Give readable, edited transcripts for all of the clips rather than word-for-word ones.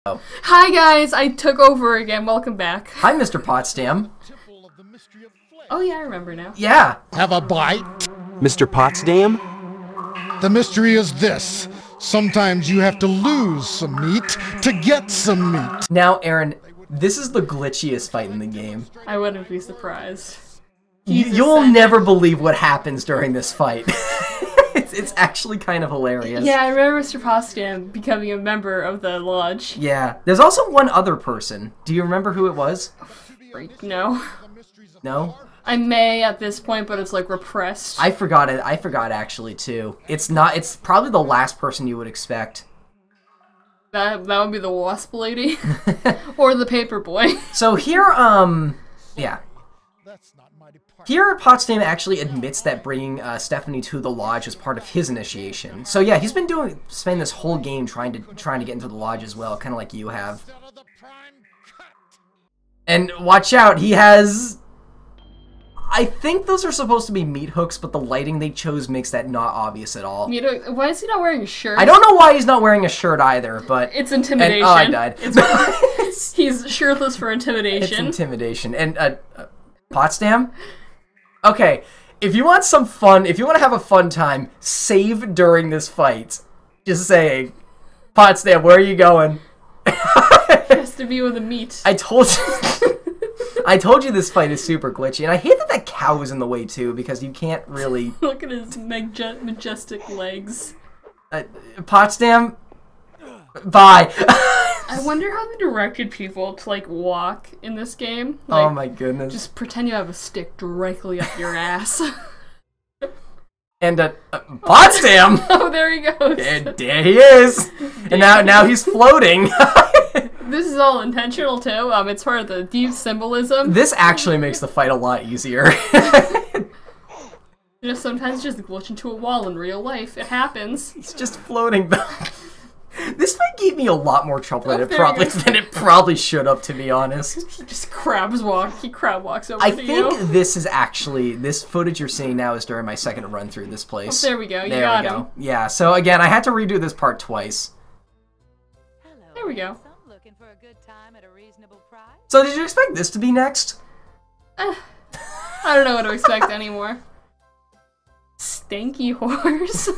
Oh. Hi guys, I took over again. Welcome back. Hi, Mr. Potsdam. Oh yeah, I remember now. Yeah. Have a bite? Mr. Potsdam? The mystery is this. Sometimes you have to lose some meat to get some meat. Now, Aaron, this is the glitchiest fight in the game. I wouldn't be surprised. You'll never believe what happens during this fight. It's actually kind of hilarious. Yeah, I remember Mr. Potsdam becoming a member of the lodge. Yeah. There's also one other person. Do you remember who it was? No. No? I may at this point, but it's like repressed. I forgot it. I forgot actually too. It's probably the last person you would expect. That would be the wasp lady. Or the paper boy. So here, yeah. Here, Potsdam actually admits that bringing Stephanie to the lodge was part of his initiation. So yeah, he's been spending this whole game trying to get into the lodge as well, kind of like you have. And watch out, he has... I think those are supposed to be meat hooks, but the lighting they chose makes that not obvious at all. Why is he not wearing a shirt? I don't know why he's not wearing a shirt either, but... It's intimidation. Oh, I died. He's shirtless for intimidation. It's intimidation. And, Potsdam? Okay, if you want some fun, if you want to have a fun time, save during this fight. Just saying. Potsdam, where are you going? It has to be with the meat. I told you... I told you this fight is super glitchy, and I hate that cow is in the way, too, because you can't really... Look at his majestic legs. Potsdam? Bye! I wonder how they directed people to, like, walk in this game. Like, oh my goodness. Just pretend you have a stick directly up your ass. And, Potsdam! Oh, there he goes. And there he is! And now he's floating! This is all intentional, too. It's part of the deep symbolism. This actually makes the fight a lot easier. You know, sometimes you just glitch into a wall in real life. It happens. He's just floating, though. This fight gave me a lot more trouble than it probably should have, to be honest. He just crab walks over I to you. think this is actually, this footage you're seeing now is during my second run through this place. Oh, there we go, you got him. Yeah, so again, I had to redo this part twice. There we go. So did you expect this to be next? I don't know what to expect anymore. Stanky horse.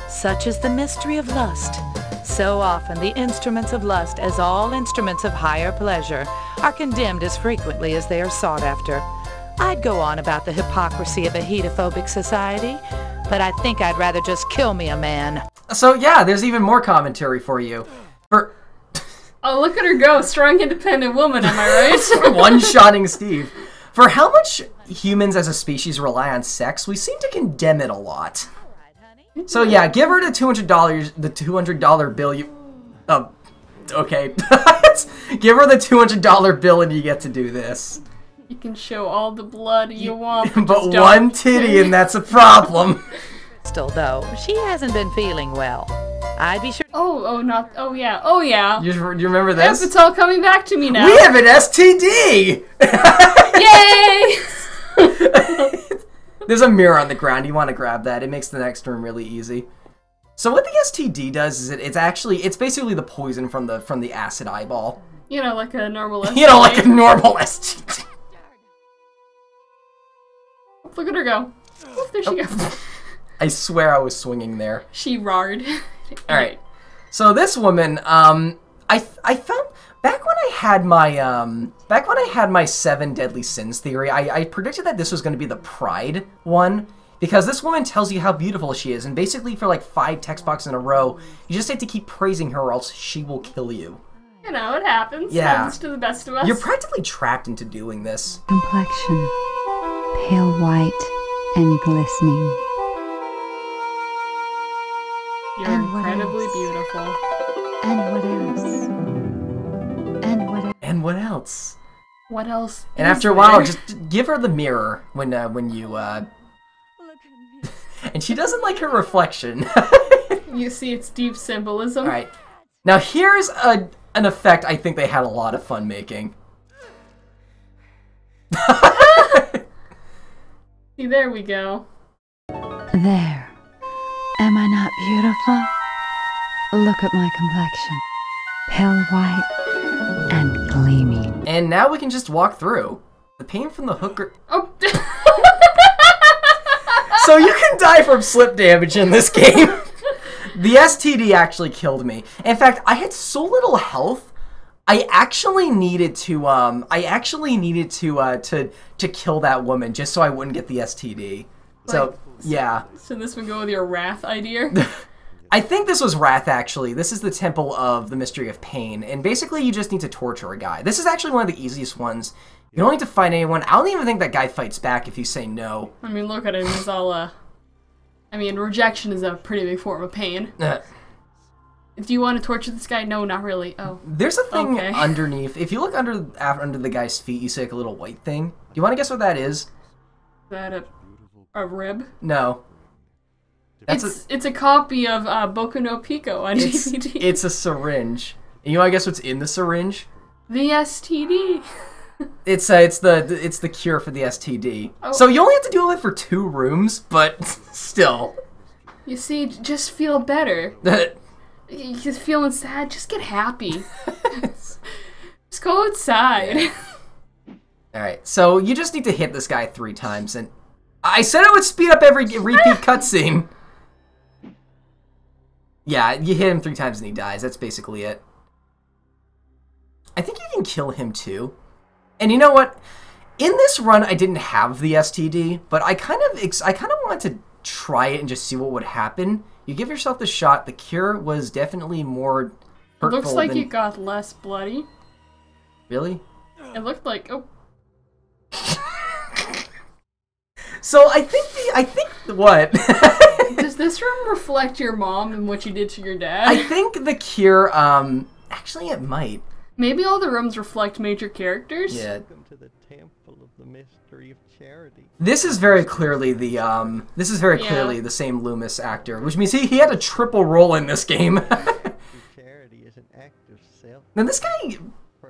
Such is the mystery of lust. So often the instruments of lust, as all instruments of higher pleasure, are condemned as frequently as they are sought after. I'd go on about the hypocrisy of a hedophobic society, but I think I'd rather just kill me a man. So yeah, there's even more commentary for you. Oh, look at her go, strong, independent woman, am I right? One-shotting Steve. For how much humans as a species rely on sex, we seem to condemn it a lot. So yeah, give her the $200 bill you... okay. Give her the $200 bill and you get to do this. You can show all the blood you want, but one titty and that's a problem. Still though, she hasn't been feeling well. I'd be sure... Oh yeah. You remember this? Yep, it's all coming back to me now. We have an STD! Yay! There's a mirror on the ground. You want to grab that. It makes the next room really easy. So what the STD does is it's basically the poison from the acid eyeball. You know, like a normal STD. You know, like a normal STD. Look at her go. Oh, there she goes. I swear I was swinging there. She roared. All right. So this woman, I found back when I had my 7 deadly sins theory, I predicted that this was going to be the pride one because this woman tells you how beautiful she is, and basically for like 5 text boxes in a row, you just have to keep praising her or else she will kill you. You know, it happens. Yeah. It happens to the best of us. You're practically trapped into doing this. Complexion, pale white and glistening. You're incredibly beautiful. And what else? And what else? What else? And after a while, just give her the mirror when you and she doesn't like her reflection. You see its deep symbolism. All right. Now here's an effect I think they had a lot of fun making. See, there we go. There. Am I not beautiful? Look at my complexion. Pale white and gleaming. And now we can just walk through. The pain from the hooker... Oh. So you can die from slip damage in this game. The STD actually killed me. In fact, I had so little health, I actually needed to to kill that woman just so I wouldn't get the STD. So, yeah. So this would go with your wrath idea? I think this was Wrath, actually. This is the Temple of the Mystery of Pain, and basically you just need to torture a guy. This is actually one of the easiest ones. You don't need to fight anyone. I don't even think that guy fights back if you say no. I mean, look at him. He's all, I mean, rejection is a pretty big form of pain. Do you want to torture this guy? No, not really. Oh. There's a thing okay. underneath. If you look under the guy's feet, you see like a little white thing. Do you want to guess what that is? Is that a rib? No. It's a copy of Boku no Pico on DVD. It's a syringe. And you want to guess what's in the syringe? The STD. It's the cure for the STD. Oh. So you only have to deal with it for 2 rooms, but still. You see, just feel better. You're just feeling sad. Just get happy. Just go outside. All right. So you just need to hit this guy 3 times, and I said it would speed up every repeat cutscene. Yeah, you hit him 3 times and he dies. That's basically it. I think you can kill him too. And you know what? In this run, I didn't have the STD, but I kind of wanted to try it and just see what would happen. You give yourself the shot. The cure was definitely more hurtful. Looks like it got less bloody. Really? It looked like So I think what? Does this room reflect your mom and what you did to your dad? I think the cure. Actually, it might. Maybe all the rooms reflect major characters. Yeah. Welcome to the Temple of the Mystery of Charity. This is very clearly the clearly the same Loomis actor, which means he had a triple role in this game. Charity is an act of self. Now this guy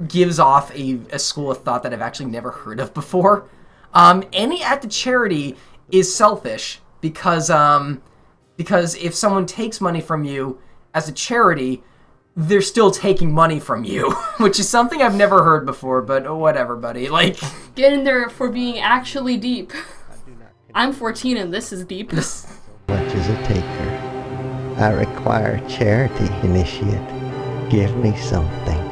gives off a school of thought that I've actually never heard of before. Any act of charity is selfish because if someone takes money from you as a charity, they're still taking money from you, which is something I've never heard before, but whatever, buddy. Like, get in there for being actually deep. I'm 14 and this is deep. Much as a taker, I require charity, initiate. Give me something.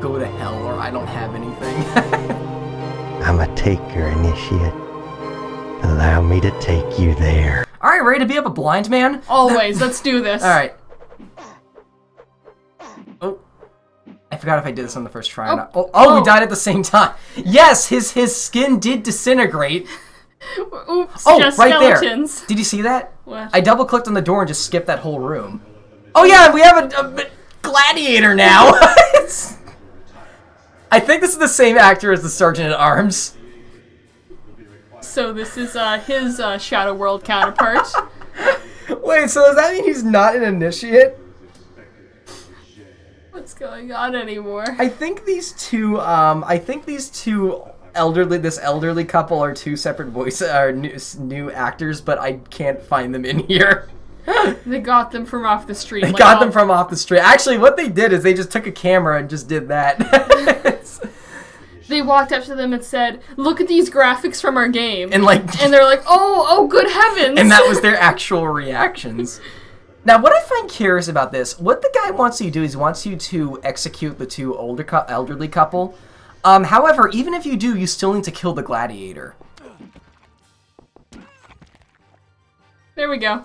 Go to hell, or I don't have anything. I'm a taker, initiate. Allow me to take you there. All right, ready to beat up a blind man? Always. Let's do this. All right. Oh, I forgot if I did this on the first try or not. We died at the same time. Yes, his skin did disintegrate. Oops, Oh, just right skeletons. there. Did you see that? What? I double-clicked on the door and just skipped that whole room. Oh yeah, we have a gladiator now. I think this is the same actor as the Sergeant at Arms. So this is his Shadow World counterpart. Wait, so does that mean he's not an initiate? What's going on anymore? I think these two this elderly couple are 2 separate new actors, but I can't find them in here. They got them from off the street. They got them from off the street. Actually, what they did is they just took a camera and just did that. They walked up to them and said, "Look at these graphics from our game." And they're like, "Oh, good heavens!" And that was their actual reactions. Now, what I find curious about this, what the guy wants you to do is he wants you to execute the 2 elderly couple. However, even if you do, you still need to kill the gladiator. There we go.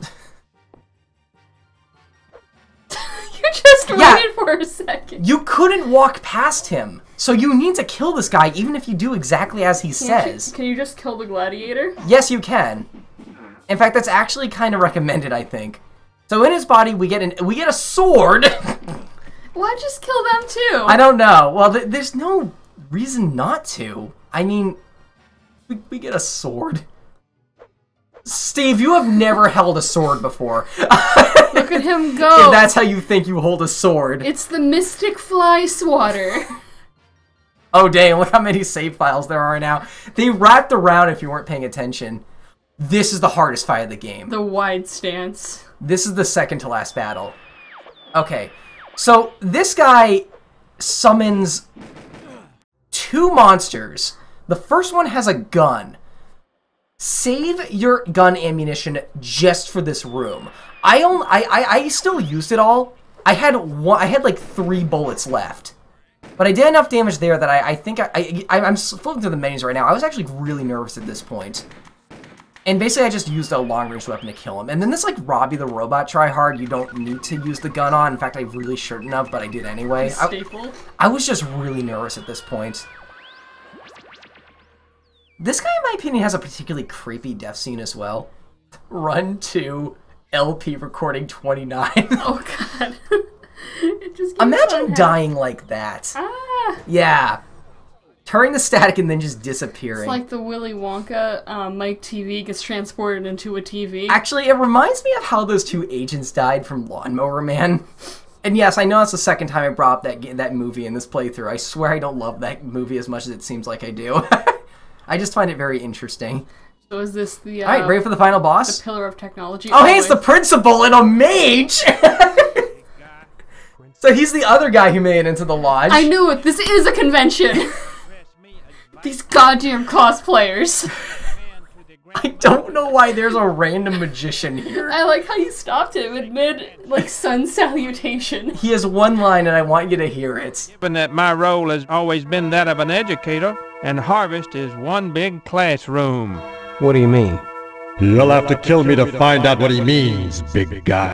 You just waited for a second. You couldn't walk past him, so you need to kill this guy even if you do exactly as he says. Can you just kill the gladiator? Yes, you can. In fact, that's actually kind of recommended, I think. So in his body, we get a sword. Why just kill them too? I don't know. Well, there's no reason not to. I mean, we get a sword. Steve, you have never held a sword before. Look at him go. If that's how you think you hold a sword. It's the Mystic Fly Swatter. Oh dang, look how many save files there are now. They wrapped around if you weren't paying attention. This is the hardest fight of the game. The wide stance. This is the second to last battle. Okay, so this guy summons 2 monsters. The first one has a gun. Save your gun ammunition just for this room. I still used it all. I had like 3 bullets left. But I did enough damage there that I think I'm flipping through the menus right now. I was actually really nervous at this point. And basically I just used a long-range weapon to kill him. And then this like Robbie the Robot tryhard you don't need to use the gun on. In fact, I really shouldn't have, but I did anyway. I was just really nervous at this point. This guy, in my opinion, has a particularly creepy death scene as well. Run to LP recording 29. Oh god. It just Imagine dying like that. Ah. Yeah. Turning the static and then just disappearing. It's like the Willy Wonka Mike TV gets transported into a TV. Actually, it reminds me of how those 2 agents died from Lawnmower Man. And yes, I know that's the second time I brought up that movie in this playthrough. I swear I don't love that movie as much as it seems like I do. I just find it very interesting. So is this the... Alright, ready for the final boss? The Pillar of Technology? Oh, hey, it's the Principal and a mage! So he's the other guy who made it into the lodge. I knew it! This is a convention! These goddamn cosplayers. I don't know why there's a random magician here. I like how you stopped him in mid, like, sun salutation. He has one line and I want you to hear it. Given that my role has always been that of an educator, and Harvest is one big classroom. What do you mean? You'll have to kill me to find out what he means, big guy.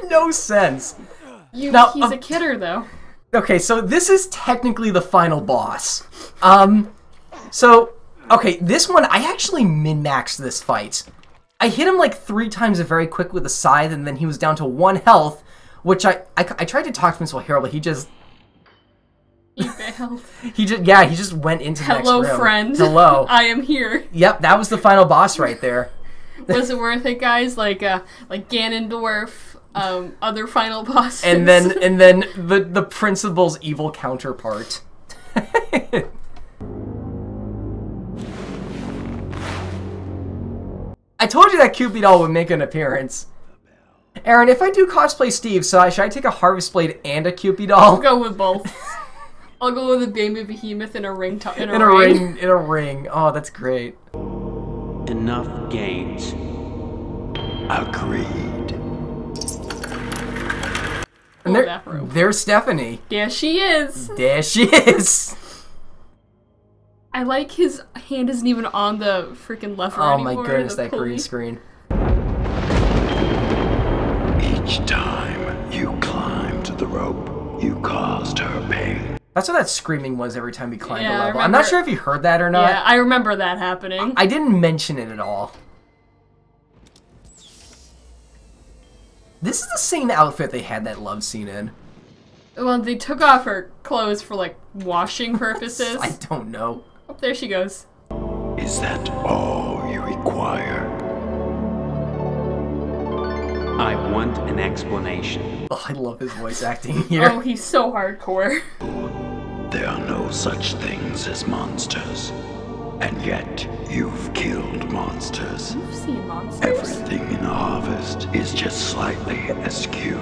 No sense. He's Now, a kidder, though. Okay, so this is technically the final boss. Okay, this one, I actually min-maxed this fight. I hit him like 3 times very quick with a scythe, and then he was down to 1 health, which I tried to talk to Principal Harold, but he just... He failed. he just went into the next room. Hello, friend. Hello. I am here. Yep, that was the final boss right there. Was it worth it, guys? Like Ganondorf, other final bosses. And then the Principal's evil counterpart. I told you that Cupid doll would make an appearance. Aaron, if I do cosplay Steve, should I take a Harvest Blade and a Cupid doll? I'll go with both. I'll go with a baby behemoth in a ring. In a ring. Oh, that's great. Enough games. Agreed. And there's Stephanie. There she is. There she is. I like his hand isn't even on the freaking lever anymore. Oh my goodness, that green screen. Each time you climbed the rope, you caused her pain. That's what that screaming was every time we climbed the Yeah, level. I'm not sure if you heard that or not. Yeah, I remember that happening. I didn't mention it at all. This is the same outfit they had that love scene in. Well, they took off her clothes for, like, washing purposes. I don't know. Oh, there she goes. Is that all you require? I want an explanation. Oh, I love his voice acting here. Oh, he's so hardcore. There are no such things as monsters. And yet, you've killed monsters. You've seen monsters. Everything in Harvest is just slightly askew.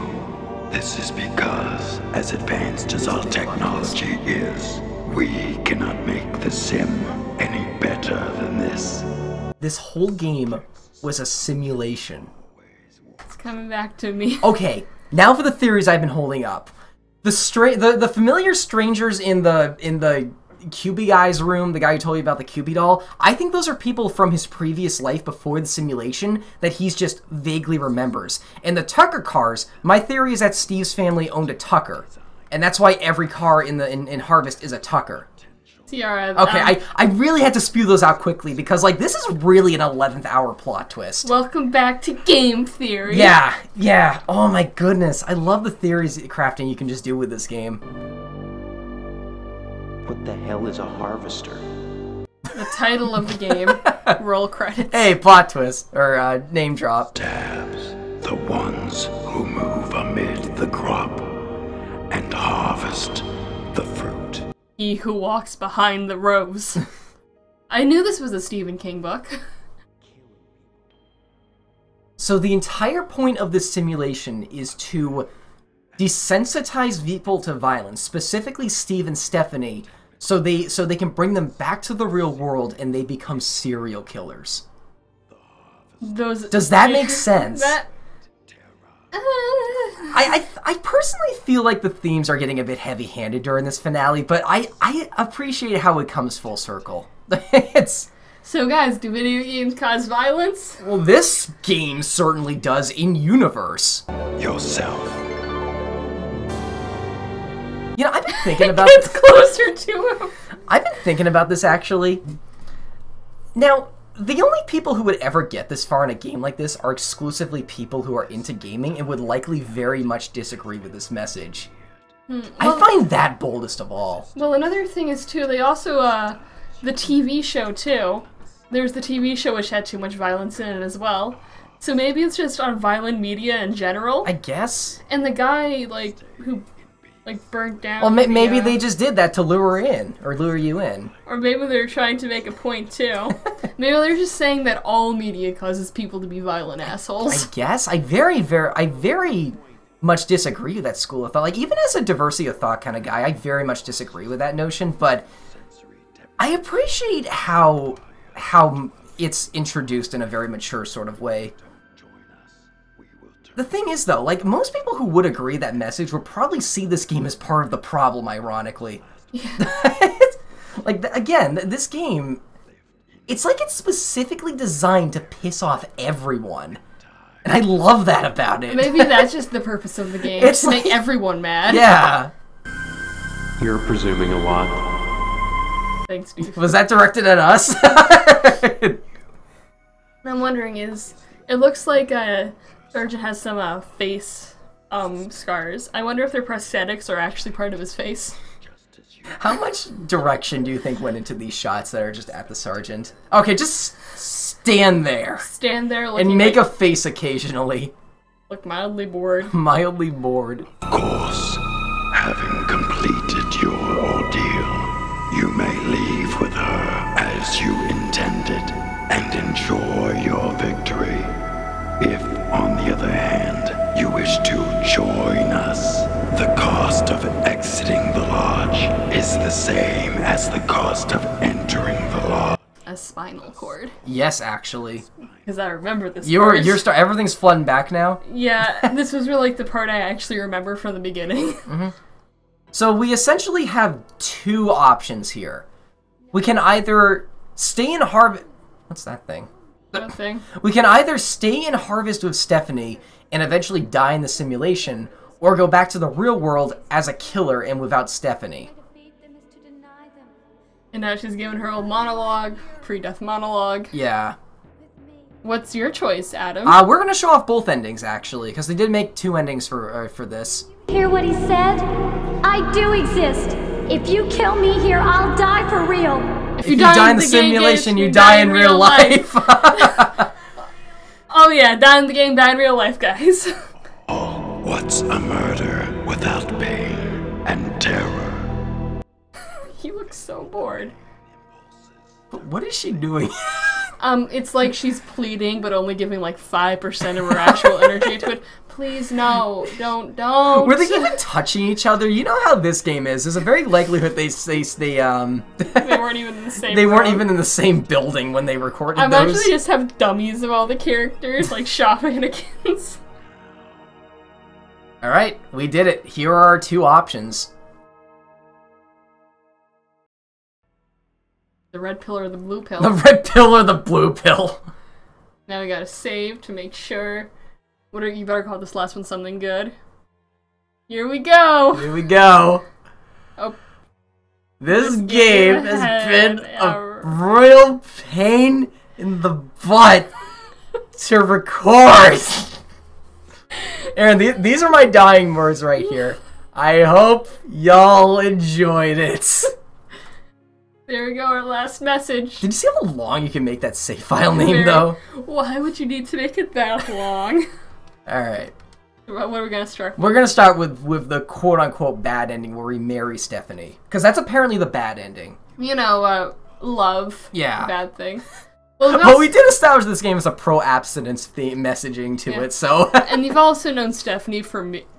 This is because, as advanced as our technology is, we cannot make the sim any better than this. This whole game was a simulation. It's coming back to me. Okay, now for the theories I've been holding up. The familiar strangers in the Cubie guy's room, the guy who told you about the Cubie doll, I think those are people from his previous life before the simulation that he's just vaguely remembers. And the Tucker cars, my theory is that Steve's family owned a Tucker. And that's why every car in Harvest is a Tucker. Tiara, Okay, I really had to spew those out quickly because, like, this is really an 11th hour plot twist. Welcome back to Game Theory. Yeah. Oh my goodness. I love the theories crafting you can just do with this game. What the hell is a harvester? The title of the game. Roll credits. Hey, plot twist. Or, name drop. Tabs, the ones who move amid the crop and harvest the fruit. He who walks behind the rows. I knew this was a Stephen King book. So the entire point of this simulation is to desensitize people to violence, specifically Steve and Stephanie, so they can bring them back to the real world and they become serial killers. Does that make sense? I personally feel like the themes are getting a bit heavy-handed during this finale, but I appreciate how it comes full circle. So guys, do video games cause violence? Well, this game certainly does in-universe. Yourself. You know, I've been thinking about It's closer to him. I've been thinking about this, actually. Now, the only people who would ever get this far in a game like this are exclusively people who are into gaming and would likely very much disagree with this message. I find that boldest of all. Well, another thing is, too, they also, the TV show, too. There's the TV show which had too much violence in it as well. So maybe it's just on violent media in general. I guess. And the guy, like, who, like, burnt down... Well, maybe they just did that to lure you in. Or maybe they're trying to make a point, too. Maybe they're just saying that all media causes people to be violent assholes. I guess. I very much disagree with that school of thought. Like, even as a diversity of thought kind of guy, I very much disagree with that notion, but I appreciate how it's introduced in a very mature sort of way. The thing is, though, like, most people who would agree that message would probably see this game as part of the problem, ironically. Yeah. Like, again, this game, it's like it's specifically designed to piss off everyone. And I love that about it. Maybe that's just the purpose of the game, It's to make everyone mad. Yeah. You're presuming a lot. Thanks, Steve. Was that directed at us? I'm wondering it looks like Sergeant has some face scars. I wonder if they're prosthetics or actually part of his face. How much direction do you think went into these shots that are just at the Sergeant? Okay, just stand there. Stand there and make a face occasionally. Look mildly bored. Mildly bored. Of course, having completed your ordeal, you may leave with her as you intended and enjoy your victory. If, on the other hand, you wish to join us, the cost of exiting the lodge is the same as the cost of entering the lodge. A spinal cord. Yes, actually. Because I remember this part. Everything's flooding back now? Yeah, this was really like the part I actually remember from the beginning. Mm-hmm. So we essentially have two options here. We can either stay in Harvest... What's that thing? That thing? We can either stay in Harvest with Stephanie and eventually die in the simulation, or go back to the real world as a killer and without Stephanie. And now she's giving her old monologue, pre-death monologue. Yeah. What's your choice, Adam? We're gonna show off both endings, actually, because they did make two endings for this. Hear what he said? I do exist. If you kill me here, I'll die for real. If you die in the simulation, you die in real life. Oh yeah, die in the game, die in real life, guys. Oh, what's a murder without pain and terror? He looks so bored. But what is she doing? It's like she's pleading, but only giving like 5% of her actual energy to it. Please, no, don't. Were they even touching each other? You know how this game is. There's a very likelihood they They weren't even in the same. They weren't even in the same building when they recorded those. Imagine they just have dummies of all the characters, like Shaw mannequins. All right, we did it. Here are our two options. The red pill or the blue pill? The red pill or the blue pill? Now we gotta save to make sure. You better call this last one something good. Here we go! Here we go. Oh. This game has been a real pain in the butt to record. Aaron, these are my dying words right here. I hope y'all enjoyed it. There we go, our last message. Did you see how long you can make that save file name, though? Why would you need to make it that long? Alright. What are we gonna start with? We're gonna start with the quote-unquote bad ending where we marry Stephanie. Because that's apparently the bad ending. You know, love. Yeah. Bad thing. Well, we did establish this game as a pro-abstinence theme messaging to it, so... And you've also known Stephanie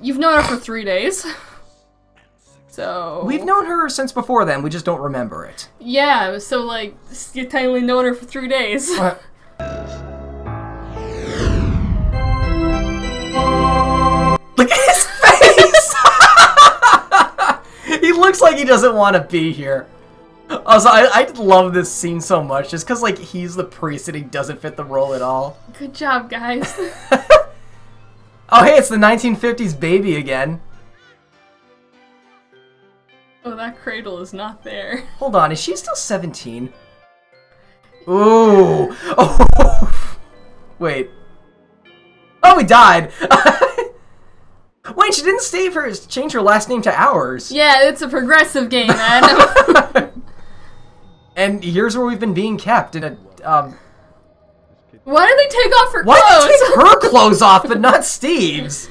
you've known her for 3 days. So... We've known her since before then, we just don't remember it. Yeah, so, like, you've technically known her for 3 days. Look at his face! He looks like he doesn't want to be here. Also, I love this scene so much, just because, like, he's the priest and he doesn't fit the role at all. Good job, guys. Oh, hey, it's the 1950s baby again. Oh, that cradle is not there. Hold on, is she still 17? Ooh. Oh. Wait. Oh, he died. Wait, she didn't change her last name to ours. Yeah, it's a progressive game, man. And here's where we've been being kept in a, Why did they take off her Why clothes? did they take her clothes off, but not Steve's?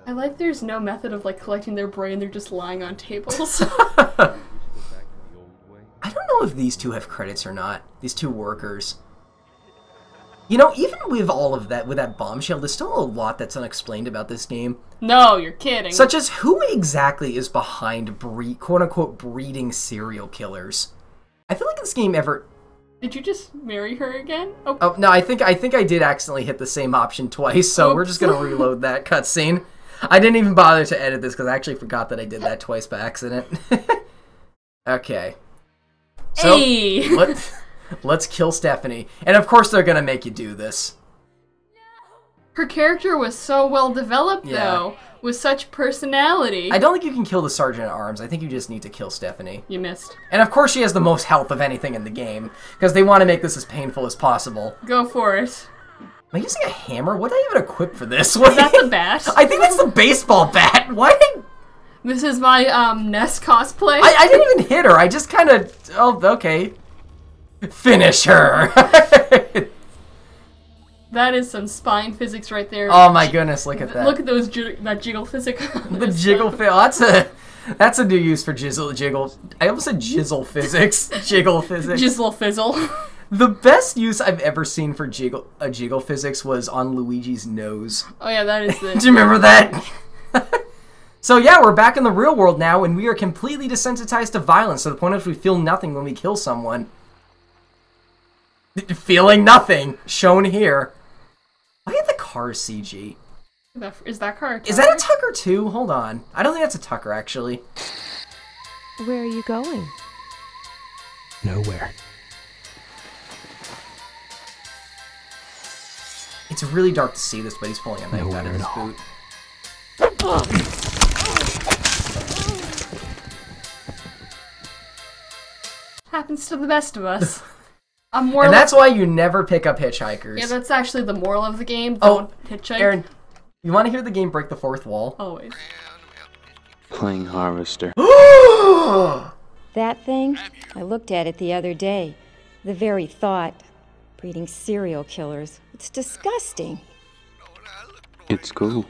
I like there's no method of, like, collecting their brain, they're just lying on tables. I don't know if these two have credits or not, these two workers. You know, even with all of that, with that bombshell, there's still a lot that's unexplained about this game. No, you're kidding. Such as, who exactly is behind quote-unquote breeding serial killers? I feel like this game ever... Did you just marry her again? Oh no, I think I did accidentally hit the same option twice, so we're just gonna reload that cutscene. I didn't even bother to edit this, because I actually forgot that I did that twice by accident. Okay. So, hey! Let's kill Stephanie. And of course they're gonna make you do this. Her character was so well developed, though, with such personality. I don't think you can kill the Sergeant at Arms. I think you just need to kill Stephanie. You missed. And of course she has the most health of anything in the game, because they want to make this as painful as possible. Go for it. Am I using a hammer? What did I even equip for this? Is that the bat? I think that's the baseball bat. Why did... This is my, Ness cosplay. I didn't even hit her. I just kind of... Oh, okay. Finish her. That is some spine physics right there. Oh my goodness, look at that. Look at those that jiggle physics. The jiggle that's a new use for jiggle. I almost said jizzle physics. Jiggle physics. Jizzle fizzle. The best use I've ever seen for jiggle physics was on Luigi's nose. Oh yeah, that is the... Do you remember that? So yeah, we're back in the real world now, and we are completely desensitized to violence to the point at which we feel nothing when we kill someone. Feeling nothing, shown here. Look at the car CG. Is that car a Tucker? Is that a Tucker too? Hold on. I don't think that's a Tucker, actually. Where are you going? Nowhere. It's really dark to see this, but he's pulling a knife out of his boot. Happens to the best of us. And that's why you never pick up hitchhikers. Yeah, that's actually the moral of the game. Don't hitchhike. Aaron, you want to hear the game break the fourth wall? Always. Playing Harvester. That thing? I looked at it the other day. The very thought. Breeding serial killers. It's disgusting. It's cool.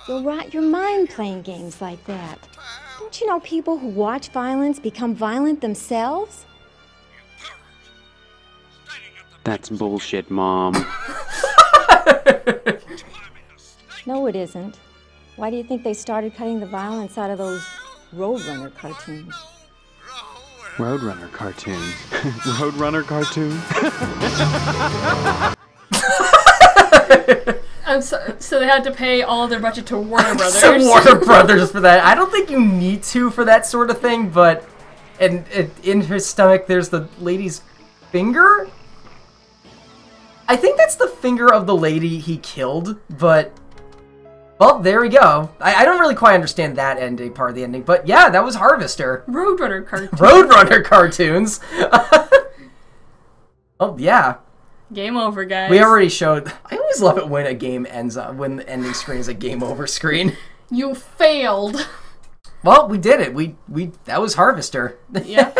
You'll rot your mind playing games like that. Don't you know people who watch violence become violent themselves? That's bullshit, Mom. No, it isn't. Why do you think they started cutting the violence out of those Roadrunner cartoons? Roadrunner cartoons. Roadrunner cartoons? So they had to pay all of their budget to Warner Brothers. So Warner Brothers for that. I don't think you need to for that sort of thing, but in her stomach there's the lady's finger? I think that's the finger of the lady he killed, but... Well, there we go. I don't really quite understand that ending, part of the ending, but yeah, that was Harvester. Roadrunner cartoons. Roadrunner cartoons. Oh, yeah. Game over, guys. We already showed... I always love it when a game ends on... when the ending screen is a game over screen. You failed. Well, we did it. We that was Harvester. Yeah.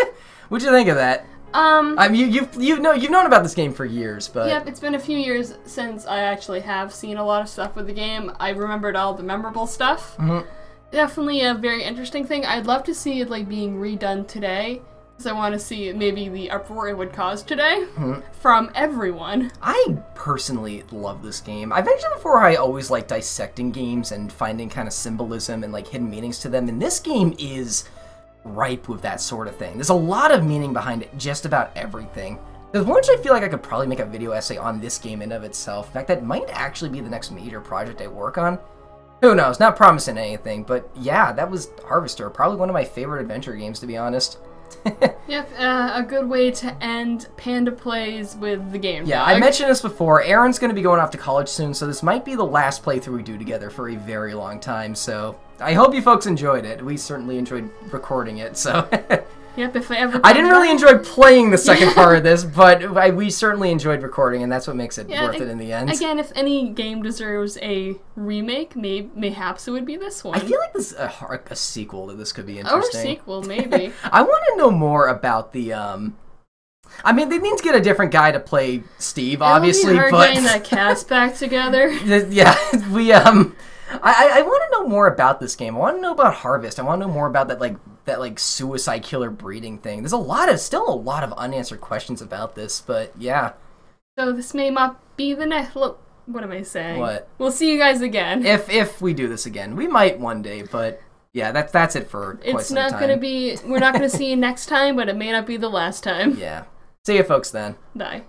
What'd you think of that? I mean, you've known about this game for years, but... Yep, it's been a few years since I actually have seen a lot of stuff with the game. I remembered all the memorable stuff. Mm-hmm. Definitely a very interesting thing. I'd love to see it, like, being redone today. because I want to see maybe the uproar it would cause today from everyone. I personally love this game. I've mentioned before how I always like dissecting games and finding kind of symbolism and like hidden meanings to them, and this game is ripe with that sort of thing. There's a lot of meaning behind it, just about everything. There's one which I feel like I could probably make a video essay on this game in of itself. In fact, that might actually be the next major project I work on. Who knows? Not promising anything, but yeah, that was Harvester. Probably one of my favorite adventure games, to be honest. Yep, a good way to end Panda Plays with the game. Yeah, dog. I mentioned this before. Aaron's going to be going off to college soon, so this might be the last playthrough we do together for a very long time, so I hope you folks enjoyed it. We certainly enjoyed recording it, so... Yep, if I ever... I didn't really enjoy playing the second part of this, but we certainly enjoyed recording, and that's what makes it worth it in the end. Again, if any game deserves a remake, mayhaps it would be this one. I feel like this a sequel to this could be interesting. Or a sequel, maybe. I want to know more about the... I mean, they need to get a different guy to play Steve, obviously, It'll be hard but... getting that cast back together. Yeah, we, I want to know more about this game. I want to know about Harvest. I want to know more about that suicide killer breeding thing. There's still a lot of unanswered questions about this, but yeah. So this may not be the next... Look, what am I saying? What? We'll see you guys again. If we do this again. We might one day, but yeah, that's it for quite some time. It's not going to be... We're not going to see you next time, but it may not be the last time. Yeah. See you folks then. Bye.